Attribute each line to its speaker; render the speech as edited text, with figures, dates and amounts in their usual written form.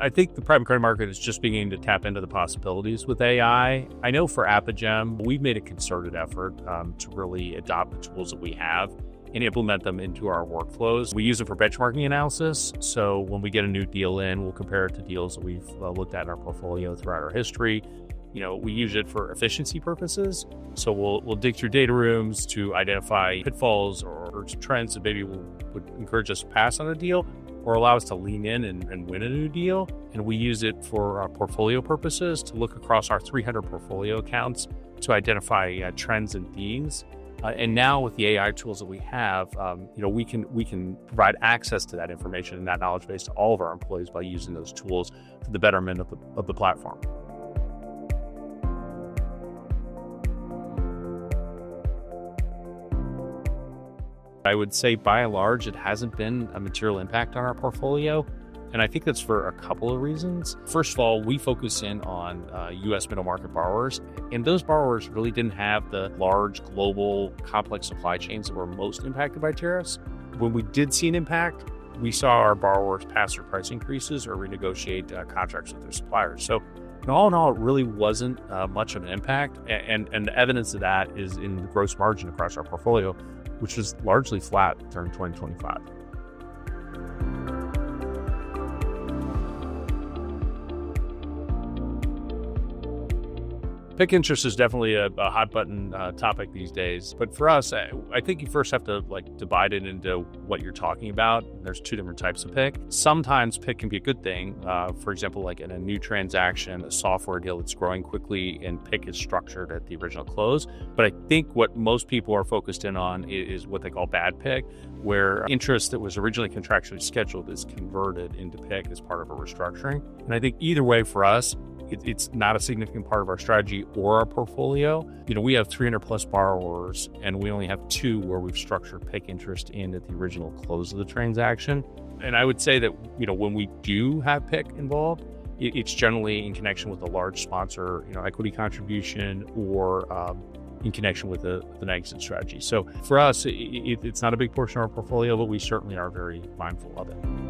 Speaker 1: I think the private credit market is just beginning to tap into the possibilities with AI. I know for Apogem, we've made a concerted effort to really adopt the tools that we have and implement them into our workflows. We use it for benchmarking analysis. So when we get a new deal in, we'll compare it to deals that we've looked at in our portfolio throughout our history. We use it for efficiency purposes. So we'll dig through data rooms to identify pitfalls or trends that maybe would encourage us to pass on a deal or allow us to lean in and win a new deal. And we use it for portfolio purposes to look across our 300 portfolio accounts to identify trends and themes. And now with the AI tools that we have, we can provide access to that information and that knowledge base to all of our employees by using those tools for the betterment of the platform. I would say by and large, it hasn't been a material impact on our portfolio. And I think that's for a couple of reasons. First of all, we focus in on U.S. middle market borrowers, and those borrowers really didn't have the large, global, complex supply chains that were most impacted by tariffs. When we did see an impact, we saw our borrowers pass their price increases or renegotiate contracts with their suppliers. So all in all, it really wasn't much of an impact. And the evidence of that is in the gross margin across our portfolio, which was largely flat during 2025. PIK interest is definitely a hot button topic these days. But for us, I think you first have to divide it into what you're talking about. There's two different types of PIK. Sometimes PIK can be a good thing. For example, like in a new transaction, a software deal that's growing quickly and PIK is structured at the original close. But I think what most people are focused in on is what they call bad PIK, where interest that was originally contractually scheduled is converted into PIK as part of a restructuring. And I think either way for us, it's not a significant part of our strategy or our portfolio. We have 300 plus borrowers, and we only have 2 where we've structured PIK interest in at the original close of the transaction. And I would say that, when we do have PIK involved, it's generally in connection with a large sponsor, equity contribution or in connection with an exit strategy. So for us, it's not a big portion of our portfolio, but we certainly are very mindful of it.